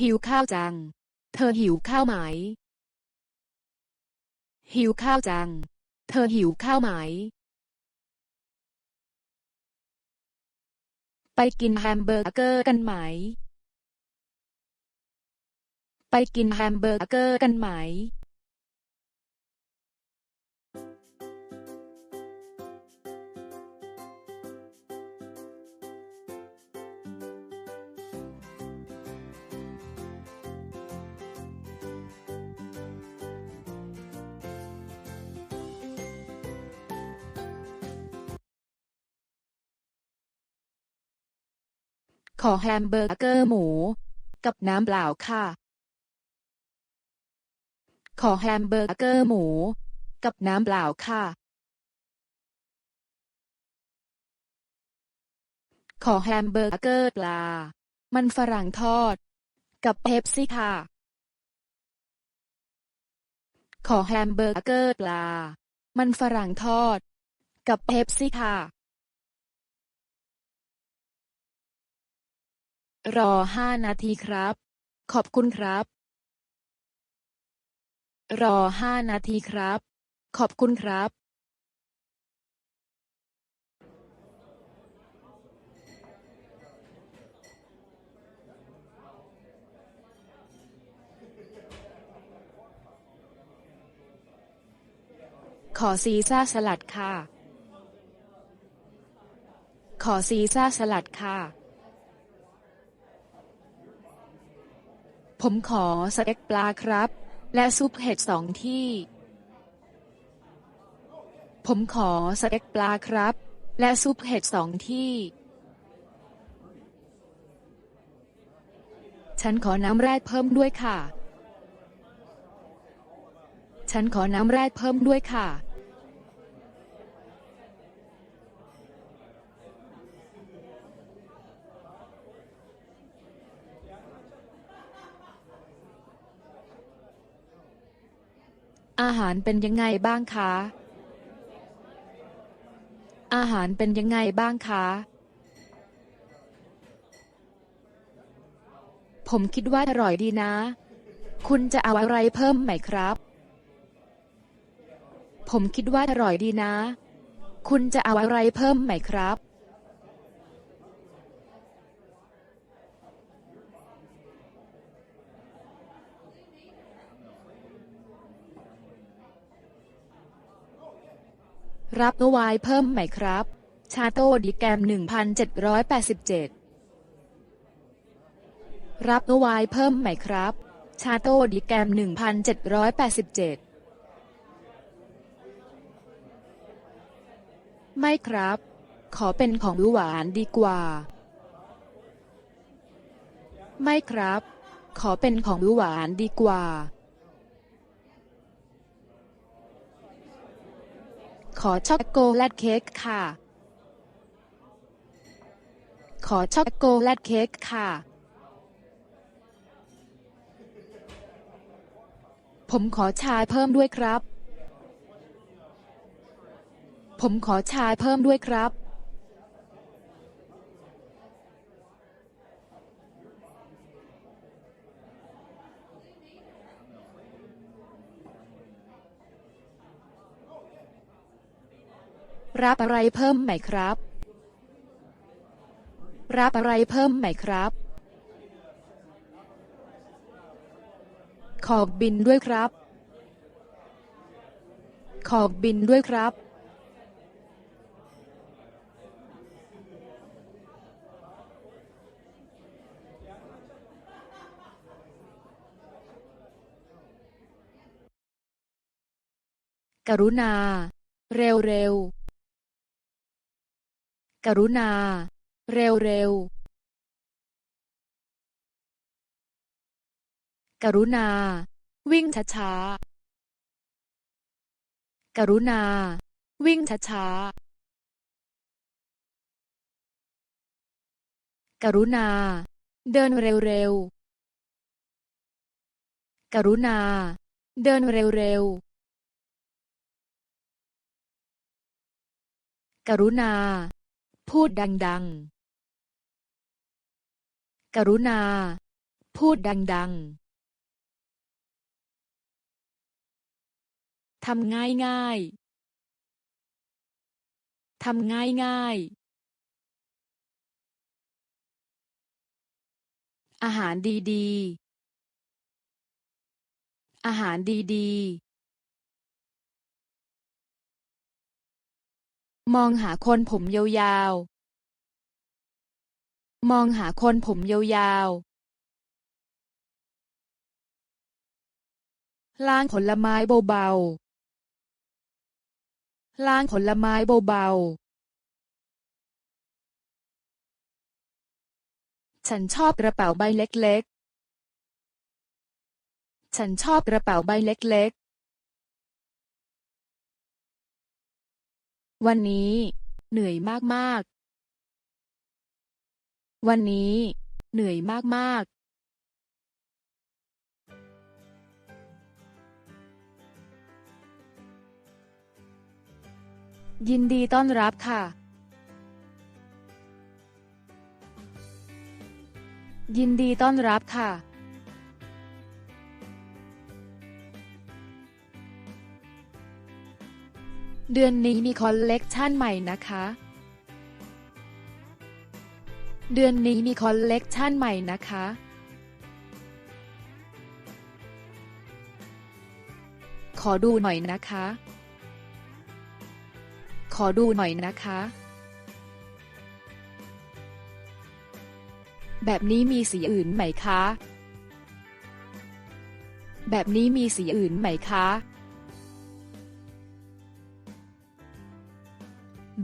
หิวข้าวจังเธอหิวข้าวไหมหิวข้าวจังเธอหิวข้าวไหมไปกินแฮมเบอร์เกอร์กันไหมไปกินแฮมเบอร์เกอร์กันไหมขอแฮมเบอร์เกอร์หมูกับน้ำเปล่าค่ะขอแฮมเบอร์เกอร์หมูกับน้ำเปล่าค่ะขอแฮมเบอร์เกอร์ปลามันฝรั่งทอดกับเป๊ปซี่ค่ะขอแฮมเบอร์เกอร์ปลามันฝรั่งทอดกับเป๊ปซี่ค่ะรอ5 นาทีครับขอบคุณครับรอ5 นาทีครับขอบคุณครับขอซีซ่าสลัดค่ะขอซีซ่าสลัดค่ะผมขอสเต็กปลาครับและซุปเห็ด2 ที่ผมขอสเต็กปลาครับและซุปเห็ด2 ที่ฉันขอน้ำแร่เพิ่มด้วยค่ะฉันขอน้ำแร่เพิ่มด้วยค่ะอาหารเป็นยังไงบ้างคะอาหารเป็นยังไงบ้างคะผมคิดว่าอร่อยดีนะคุณจะเอาอะไรเพิ่มไหมครับผมคิดว่าอร่อยดีนะคุณจะเอาอะไรเพิ่มไหมครับรับไวน์เพิ่มไหมครับชาโต้ดีแกม1787รับไวน์เพิ่มไหมครับชาโต้ดีแกม1787ไม่ครับขอเป็นของหวานดีกว่าไม่ครับขอเป็นของหวานดีกว่าขอช็อกโกแลตเค้กค่ะขอช็อกโกแลตเค้กค่ะผมขอชาเพิ่มด้วยครับผมขอชาเพิ่มด้วยครับรับอะไรเพิ่มไหมครับรับอะไรเพิ่มไหมครับขอบินด้วยครับขอบินด้วยครับกรุณาเร็วเร็วกรุณาเร็วเร็วกรุณาวิ่งช้าๆกรุณาวิ่งช้าๆกรุณาเดินเร็วๆกรุณาเดินเร็วๆกรุณาพูดดังๆกรุณา พูดดังๆทำง่ายๆทำง่ายๆอาหารดีๆอาหารดีๆมองหาคนผมยาวๆมองหาคนผมยาวๆล้างผลไม้เบาๆล้างผลไม้เบาๆฉันชอบกระเป๋าใบเล็กๆฉันชอบกระเป๋าใบเล็กๆวันนี้เหนื่อยมากๆวันนี้เหนื่อยมากๆยินดีต้อนรับค่ะยินดีต้อนรับค่ะเดือนนี้มีคอลเลกชันใหม่นะคะเดือนนี้มีคอลเลกชันใหม่นะคะขอดูหน่อยนะคะขอดูหน่อยนะคะแบบนี้มีสีอื่นไหมคะแบบนี้มีสีอื่นไหมคะ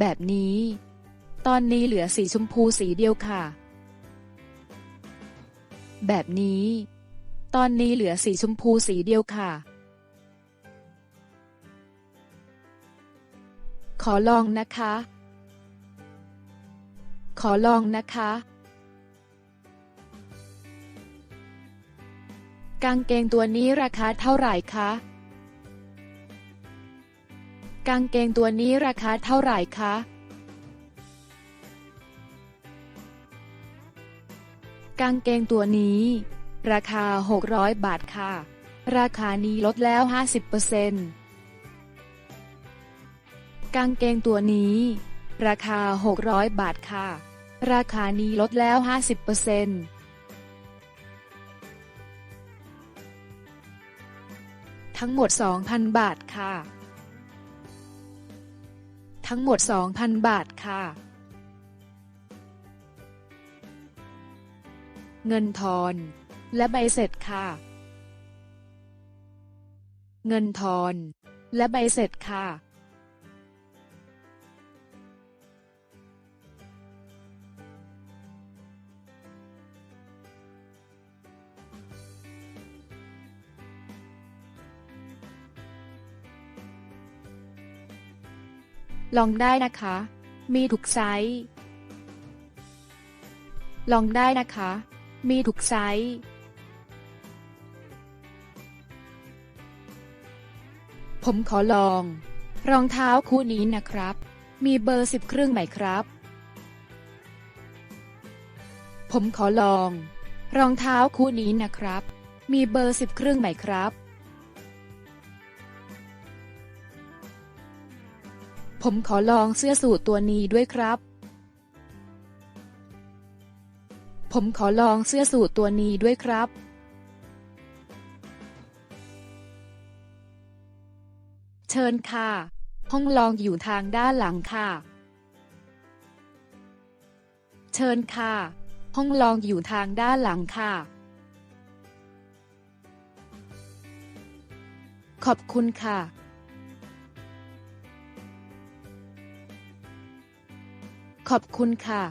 แบบนี้ตอนนี้เหลือสีชมพูสีเดียวค่ะแบบนี้ตอนนี้เหลือสีชมพูสีเดียวค่ะขอลองนะคะขอลองนะคะกางเกงตัวนี้ราคาเท่าไหร่คะกางเกงตัวนี้ราคาเท่าไหร่คะกางเกงตัวนี้ราคา600 บาทค่ะราคานี้ลดแล้ว 50%กางเกงตัวนี้ราคา600 บาทค่ะราคานี้ลดแล้ว 50%ทั้งหมด 2,000 บาทค่ะทั้งหมด 2,000 บาทค่ะเงินทอนและใบเสร็จค่ะเงินทอนและใบเสร็จค่ะลองได้นะคะมีทุกไซส์ลองได้นะคะมีทุกไซส์ผมขอลองรองเท้าคู่นี้นะครับมีเบอร์10 ครึ่งไหมครับผมขอลองรองเท้าคู่นี้นะครับมีเบอร์10 ครึ่งไหมครับผมขอลองเสื้อสูทตัวนี้ด้วยครับผมขอลองเสื้อสูทตัวนี้ด้วยครับเชิญค่ะห้องลองอยู่ทางด้านหลังค่ะเชิญค่ะห้องลองอยู่ทางด้านหลังค่ะขอบคุณค่ะขอบคุณค่ะ